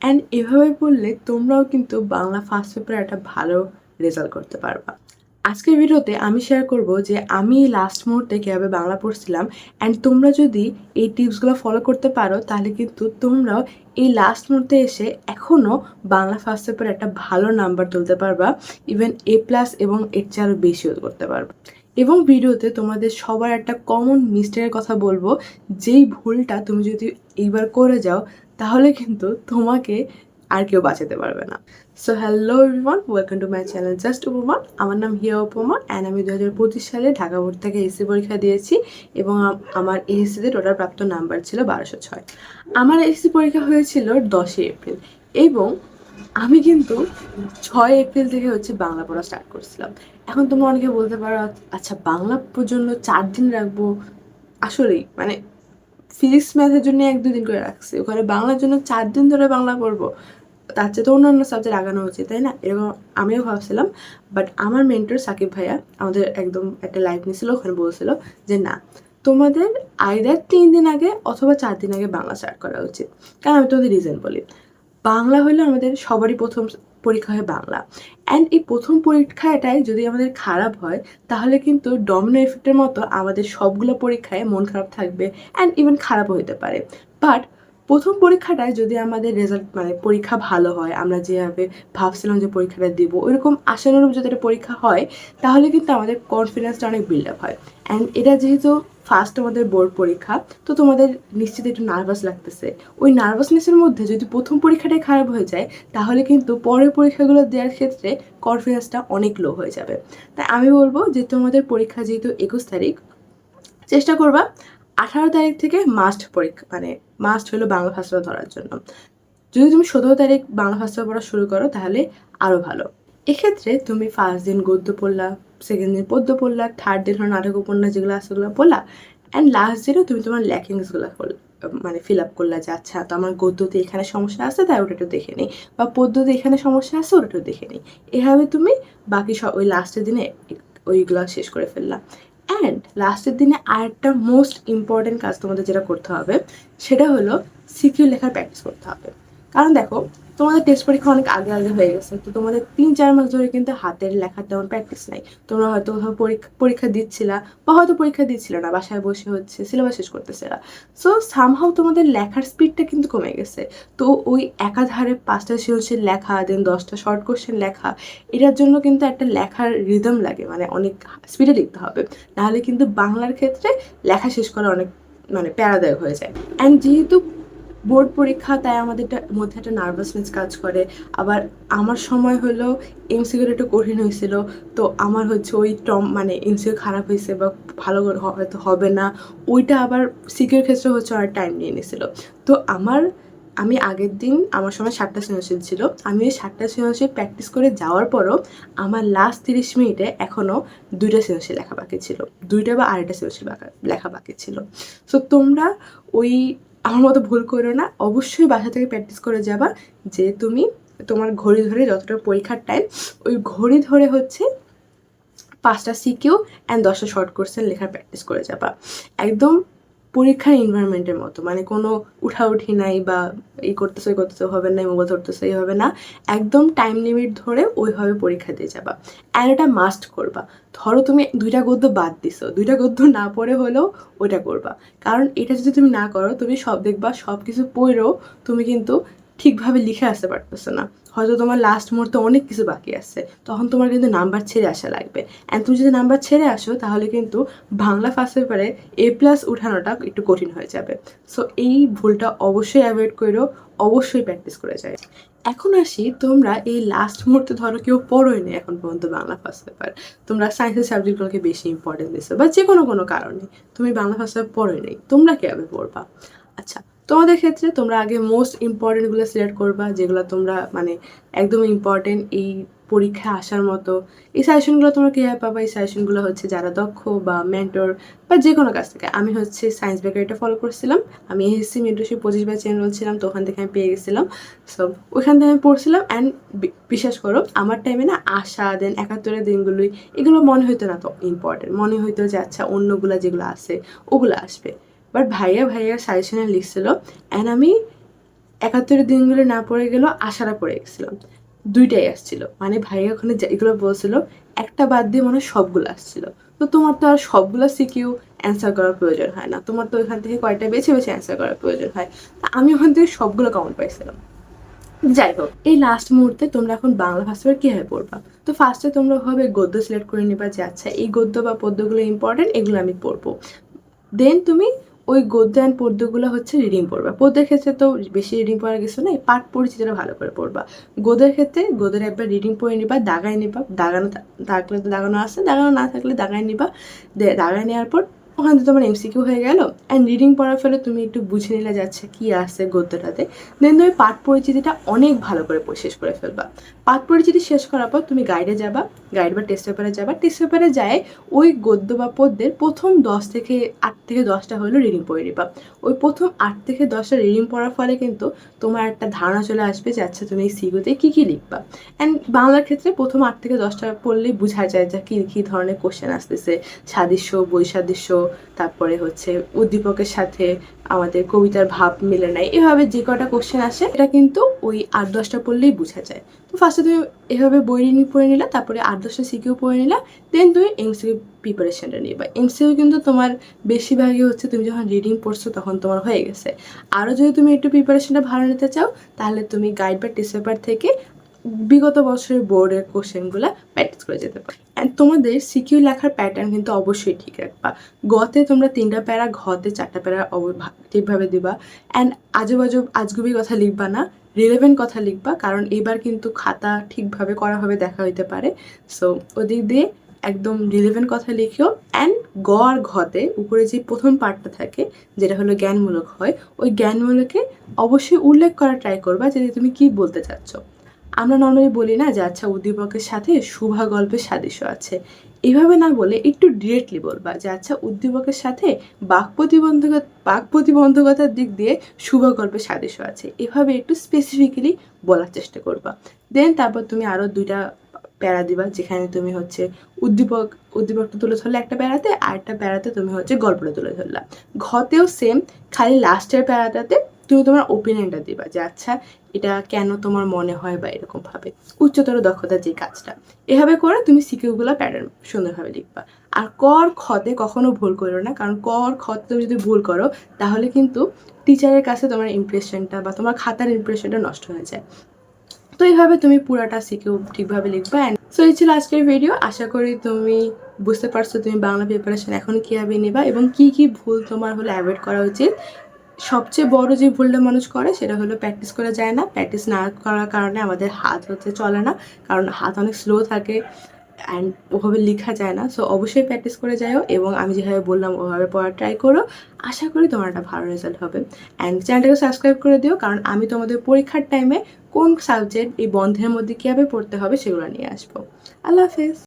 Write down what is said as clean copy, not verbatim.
And এভাবে পড়লে তোমরাও কিন্তু বাংলা ফার্স্ট পেপারে একটা ভালো রেজাল্ট করতে পারবা। আজকের ভিডিওতে আমি শেয়ার করব যে আমি লাস্ট মুহূর্তে কীভাবে বাংলা পড়ছিলাম, অ্যান্ড তোমরা যদি এই টিপসগুলো ফলো করতে পারো তাহলে কিন্তু তোমরাও এই লাস্ট মুহূর্তে এসে এখনও বাংলা ফার্স্ট পেপারে একটা ভালো নাম্বার তুলতে পারবা, ইভেন A+ এবং এর চেয়ে আরও বেশিও করতে পারবা। এবং ভিডিওতে তোমাদের সবার একটা কমন মিস্টেকের কথা বলবো, যেই ভুলটা তুমি যদি এইবার করে যাও তাহলে কিন্তু তোমাকে আর কেউ বাঁচাতে পারবে না। So hello everyone, welcome to my channel just উপমা। আমার নাম হিয়া উপমা, অ্যান্ড আমি 2025 সালে ঢাকা বোর্ড থেকে এসএসসি পরীক্ষা দিয়েছি এবং আমার এসএসসিতে টোটাল প্রাপ্ত নাম্বার ছিল 1206। আমার এসএসসি পরীক্ষা হয়েছিল 10 এপ্রিল এবং আমি কিন্তু 6 এপ্রিল থেকে বাংলা পড়া স্টার্ট করছিলাম। এখন তোমরা অনেকে বলতে পারো, আচ্ছা বাংলা জন্য 4 দিন রাখবো? আসলেই মানে ফিজিক্স ম্যাথের জন্য 1-2 দিন করে রাখছি, ওখানে বাংলার জন্য 4 দিন ধরে বাংলা পড়বো? তার চেয়ে তো অন্যান্য সাবজেক্ট আগানো উচিত, তাই না? এরকম আমিও ভাবছিলাম। বাট আমার মেন্টর সাকিব ভাইয়া আমাদের একদম একটা লাইভ নিয়েছিল, ওখানে বলছিল যে না, তোমাদের আইদার 3 দিন আগে অথবা 4 দিন আগে বাংলা স্টার্ট করা উচিত। কারণ আমি তোমাদের রিজন বলি, বাংলা হলো আমাদের সবারই প্রথম পরীক্ষা হয় বাংলা, অ্যান্ড এই প্রথম পরীক্ষাটাই যদি আমাদের খারাপ হয় তাহলে কিন্তু ডমিনো এফেক্টের মতো আমাদের সবগুলো পরীক্ষায় মন খারাপ থাকবে, অ্যান্ড ইভেন খারাপও হতে পারে। বাট প্রথম পরীক্ষাটায় যদি আমাদের রেজাল্ট মানে পরীক্ষা ভালো হয়, আমরা যেভাবে ভাবছিলাম যে পরীক্ষাটা দেবো ওইরকম আশানুরূপ যদি একটা পরীক্ষা হয় তাহলে কিন্তু আমাদের কনফিডেন্সটা অনেক বিল্ড আপ হয়। অ্যান্ড এটা যেহেতু ফার্স্ট আমাদের বোর্ড পরীক্ষা, তো তোমাদের নিশ্চিত একটু নার্ভাস লাগতেছে। ওই নার্ভাসনেসের মধ্যে যদি প্রথম পরীক্ষাটাই খারাপ হয়ে যায় তাহলে কিন্তু পরের পরীক্ষাগুলো দেওয়ার ক্ষেত্রে কনফিডেন্সটা অনেক লো হয়ে যাবে। তাই আমি বলবো যে তোমাদের পরীক্ষা যেহেতু 21 তারিখ, চেষ্টা করবা 18 তারিখ থেকে মাস্ট পরীক্ষা মানে মাস্ট হলো বাংলা ফার্স্ট পেপার ধরার জন্য। যদি তুমি 17 তারিখ বাংলা ফার্স্ট পেপার পড়া শুরু করো তাহলে আরও ভালো। এক্ষেত্রে তুমি ফার্স্ট দিন গদ্য পড়লা, সেকেন্ড দিন পদ্য পড়লা, থার্ড দিন হলো নাটক উপন্যাস যেগুলো আছে ওগুলো পড়লা, অ্যান্ড লাস্ট দিনও তুমি তোমার ল্যাকিংসগুলো মানে ফিল আপ করলা যে আচ্ছা তো আমার গদ্যতে এখানে সমস্যা আছে তাই ওটা একটু দেখে নিই, বা পদ্যতে এখানে সমস্যা আছে ওটা একটু দেখে নিই। এভাবে তুমি বাকি সব ওই লাস্টের দিনে ওইগুলো শেষ করে ফেললা। অ্যান্ড লাস্টের দিনে আরেকটা মোস্ট ইম্পর্টেন্ট কাজ তোমাদের যেটা করতে হবে সেটা হলো সিকিউ লেখার প্র্যাকটিস করতে হবে। কারণ দেখো, তোমাদের টেস্ট পরীক্ষা অনেক আগে আগে হয়ে গেছে, তো তোমাদের 3-4 মাস ধরে কিন্তু হাতের লেখার তেমন প্র্যাকটিস নাই। তোমরা হয়তো পরীক্ষা দিচ্ছিলা বা হয়তো পরীক্ষা দিচ্ছিল না, বাসায় বসে সিলেবাস শেষ করতেছিলা। সো সামহাও তোমাদের লেখার স্পিডটা কিন্তু কমে গেছে। তো ওই একাধারে 5টা সৃজনশীল লেখা, দেন 10টা শর্ট কোশ্চেন লেখা, এটার জন্য কিন্তু একটা লেখার রিদম লাগে, মানে অনেক স্পিডে লিখতে হবে, নাহলে কিন্তু বাংলার ক্ষেত্রে লেখা শেষ করা অনেক মানে প্যারাদায়ক হয়ে যায়। অ্যান্ড যেহেতু বোর্ড পরীক্ষা তাই আমাদের মধ্যে একটা নার্ভাসনেস কাজ করে। আবার আমার সময় হলো এমসিকিউটা একটু কঠিন হয়েছিল, তো আমার ওই মানে এমসিকিউ খারাপ হয়েছে বা ভালো করে হয়তো হবে না, ওইটা আবার সিকিউর ক্ষেত্রে অনেক টাইম নিয়ে নিয়েছিল। তো আমি আগের দিন আমার সময় 7টা সৃজনশীল ছিল, আমি ওই 7টা সৃজনশীল প্র্যাকটিস করে যাওয়ার পরও আমার লাস্ট 30 মিনিটে এখনও 2টা সৃজনশীল লেখা বাকি ছিল, 2টা বা আরেকটা সৃজনশীল লেখা বাকি ছিল। সো তোমরা ওই আমার মতো ভুল করো না, অবশ্যই বাসা থেকে প্র্যাকটিস করে যাবা যে তুমি তোমার ঘড়ি ধরে যতটা পরীক্ষার টাইম, ওই ঘড়ি ধরে 5টা সিকিউ অ্যান্ড 10টা শর্ট কোশ্চেন লেখার প্র্যাকটিস করে যাবা। একদম পরীক্ষার এনভায়রনমেন্টের মতো, মানে কোনো উঠাউঠি নাই বা করতেছে হবে না, মোবাইল ধরতেছে হবে না, একদম টাইম লিমিট ধরে ওইভাবে পরীক্ষা দিয়ে যাবা। অ্যান্ড এটা মাস্ট করবা। ধরো তুমি 2টা গদ্য বাদ দিছো, 2টা গদ্য না পড়ে হলেও ওইটা করবা। কারণ এটা যদি তুমি না করো, তুমি দেখবা সব কিছু পড়েও তুমি কিন্তু ঠিকভাবে লিখে আসতে পারতেছো না, হয়তো তোমার লাস্ট মুহূর্তে অনেক কিছু বাকি আছে, তখন তোমার কিন্তু নাম্বার ছেড়ে আসা লাগবে। অ্যান্ড তুমি যদি নাম্বার ছেড়ে আসো তাহলে কিন্তু বাংলা ফার্স্ট পেপারে A+ উঠানোটা একটু কঠিন হয়ে যাবে। সো এই ভুলটা অবশ্যই অ্যাভয়েড করো, অবশ্যই প্র্যাকটিস করে যায়। এখন আসি, তোমরা এই লাস্ট মুহূর্তে ধরো কেউ পড়োই নি এখন পর্যন্ত বাংলা ফার্স্ট পেপার, তোমরা সায়েন্সের সাবজেক্টগুলোকে বেশি ইম্পর্টেন্স দিছো বা যে কোনো কারণে তুমি বাংলা ফার্স্ট পেপার পড়োই নেই, তোমরা কীভাবে পড়বা? আচ্ছা, তোমাদের ক্ষেত্রে তোমরা আগে মোস্ট ইম্পর্টেন্টগুলো সিলেক্ট করবা, যেগুলো তোমরা মানে একদম ইম্পর্টেন্ট এই পরীক্ষায় আসার মতো। এই সাজেশনগুলো তোমরা কীভাবে পাবা? এই সাজেশনগুলো যারা দক্ষ বা মেন্টর বা যে কোনো কাছ থেকে, আমি সায়েন্স বেকারিটা ফলো করছিলাম, আমি এসএসসি মেন্টরশিপ 25 ব্যাচে এনরোল ছিলাম, তো ওখান থেকে আমি পেয়ে গেছিলাম। সো ওইখান থেকে আমি পড়ছিলাম, অ্যান্ড বিশ্বাস করো আমার টাইমে না আশা দেন 71-এর দিনগুলোই এগুলো মনে হইতো না তো ইম্পর্টেন্ট, মনে হইতো যে আচ্ছা অন্যগুলো যেগুলো আছে ওগুলো আসবে। বাট ভাইয়া সাজেশনে লিখছিল, অ্যান্ড আমি 71 দিনগুলো না পড়ে গেল, আশারা পড়ে গেছিলাম, দুইটাই আসছিল। মানে ভাইয়া ওখানে যেগুলো বলছিল একটা বাদ দিয়ে মানে সবগুলো আসছিল। তো তোমার তো আর সবগুলো সিকিউ অ্যান্সার করার প্রয়োজন হয় না, তোমার তো ওইখান থেকে কয়টা বেছে বেছে অ্যান্সার করার প্রয়োজন হয়। তা আমি ওখান থেকে সবগুলো কাউন্ট পাইছিলাম। যাই হোক, এই লাস্ট মুহূর্তে তোমরা এখন বাংলা ফার্স্ট পেপার কীভাবে পড়বা? তো ফার্স্টে তোমরা ওভাবে গদ্য সিলেক্ট করে নিবা যে আচ্ছা এই গদ্য বা পদ্যগুলো ইম্পর্টেন্ট, এগুলো আমি পড়বো। দেন তুমি ওই গদ্য অ্যান্ড পদ্যগুলো হচ্ছে রিডিং পড়বা। পদ্যের ক্ষেত্রে তো বেশি রিডিং পড়ার কিছু নেই, পাঠ পরিচিতিটা ভালো করে পড়বা। গদ্যের ক্ষেত্রে গদ্যের একবার রিডিং পড়ে নিবা, দাগায় নিবা, দাগানো থাকলে তো দাগানো আসছে, দাগানো না থাকলে দাগায় নিবা। দাগায় নেওয়ার পর ওখান থেকে তোমার এমসিকিউ হয়ে গেল। অ্যান্ড রিডিং পড়ার ফলে তুমি একটু বুঝে নিলে যাচ্ছে কী আসছে গদ্যটাতে। দেন তুমি পাঠ পরিচিতিটা অনেক ভালো করে শেষ করে ফেলবা। পাঠ পরিচিতি শেষ করার পর তুমি গাইডে যাবা, গাইড বা টেস্ট পেপারে যাবা। টেস্ট পেপারে যায় ওই গদ্য বা পদ্যের প্রথম 8 থেকে 10টা হলো রিডিং পড়ে নিবা। ওই প্রথম 8 থেকে 10টা রিডিং পড়ার ফলে কিন্তু তোমার একটা ধারণা চলে আসবে যে আচ্ছা তুমি এই সিকিউতে কী কী লিখবা। অ্যান্ড বাংলার ক্ষেত্রে প্রথম 8 থেকে 10টা পড়লেই বোঝা যায় যে কী কী ধরনের কোশ্চেন আসতেছে, সাদৃশ্য, বৈসাদৃশ্য, তারপরে হচ্ছে উদ্দীপকের সাথে আমাদের কবিতার ভাব মিলে নাই, এভাবে যে কটা কোশ্চেন আসে এটা কিন্তু ওই 8-10টা পড়লেই বোঝা যায়। তো ফার্স্টে তুমি এভাবে বই রিডিং পড়ে নিলা, তারপরে 8-10টা সিকিউ পড়ে নিলা। দেন তুমি এমসিকিউ প্রিপারেশনটা নিবা। এমসিকিউ কিন্তু তোমার বেশিরভাগই হচ্ছে তুমি যখন রিডিং পড়ছো তখন তোমার হয়ে গেছে। আরও যদি তুমি একটু প্রিপারেশনটা ভালো নিতে চাও তাহলে তুমি গাইড বা টেস্ট পেপার থেকে বিগত বছরের বোর্ডের কোশ্চেনগুলো প্র্যাকটিস করে যেতে পারো। অ্যান্ড তোমাদের সিকিউ লেখার প্যাটার্ন কিন্তু অবশ্যই ঠিক রাখবা। গতে তোমরা 3টা প্যারা, ঘতে 4টা প্যারা ঠিকভাবে দিবা। অ্যান্ড আজগুবি কথা লিখবা না, রিলেভেন্ট কথা লিখবা, কারণ এবার কিন্তু খাতা ঠিকভাবে করা হবে দেখা হইতে পারে। সো ওদিক দিয়ে একদম রিলেভেন্ট কথা লিখিও। অ্যান্ড গ আর ঘতে উপরে যে প্রথম পার্টটা থাকে যেটা হলো জ্ঞানমূলক হয়, ওই জ্ঞানমূলকে অবশ্যই উল্লেখ করার ট্রাই করবা যে তুমি কী বলতে চাচ্ছ। আমরা নর্মালি বলি না যে আচ্ছা উদ্দীপকের সাথে শুভা গল্পের সাদৃশ্য আছে, এভাবে না বলে একটু ডিরেক্টলি বলবা যে আচ্ছা উদ্দীপকের সাথে বাক প্রতিবন্ধকতার দিক দিয়ে শুভা গল্পের সাদৃশ্য আছে, এভাবে একটু স্পেসিফিক্যালি বলার চেষ্টা করবা। দেন তারপর তুমি আরও 2টা প্যারা দিবা যেখানে তুমি হচ্ছে উদ্দীপকটা তুলে ধরলে একটা প্যারাতে, আর একটা প্যারাতে তুমি হচ্ছে গল্পটা তুলে ধরলা। ঘতেও সেম, খালি লাস্টের প্যারাটাতে তুমি তোমার ওপিনিয়নটা দিবা যে আচ্ছা এটা কেন তোমার মনে হয় বা এরকমভাবে উচ্চতর দক্ষতার যে কাজটা। এভাবে করে তুমি সিকিউগুলো প্যাটার্ন সুন্দরভাবে লিখবা। আর খতে কখনো ভুল করো না, কারণ খতে তুমি যদি ভুল করো তাহলে কিন্তু টিচারের কাছে তোমার ইমপ্রেশনটা বা তোমার খাতার ইমপ্রেশনটা নষ্ট হয়ে যায়। তো এইভাবে তুমি পুরাটা সিকিউ ঠিকভাবে লিখবা। অ্যান্ড সো এই ছিল আজকের ভিডিও। আশা করি তুমি বুঝতে পারছো তুমি বাংলা প্রিপারেশন এখন কীভাবে নেবা এবং কী কী ভুল তোমার হলে অ্যাভয়েড করা উচিত। সবচেয়ে বড় যে ভুলটা মানুষ করে সেটা হলো প্র্যাকটিস করা যায় না। প্র্যাকটিস না করার কারণে আমাদের হাত হচ্ছে চলে না, কারণ হাত অনেক স্লো থাকে অ্যান্ড ওভাবে লেখা যায় না। সো অবশ্যই প্র্যাকটিস করে যাও এবং আমি যেভাবে বললাম ওভাবে পড়ার ট্রাই করো। আশা করি তোমার একটা ভালো রেজাল্ট হবে। অ্যান্ড চ্যানেলটাকে সাবস্ক্রাইব করে দিও, কারণ আমি তোমাদের পরীক্ষার টাইমে কোন সাবজেক্ট এই বন্ধের মধ্যে কীভাবে পড়তে হবে সেগুলো নিয়ে আসবো। আল্লাহ হাফেজ।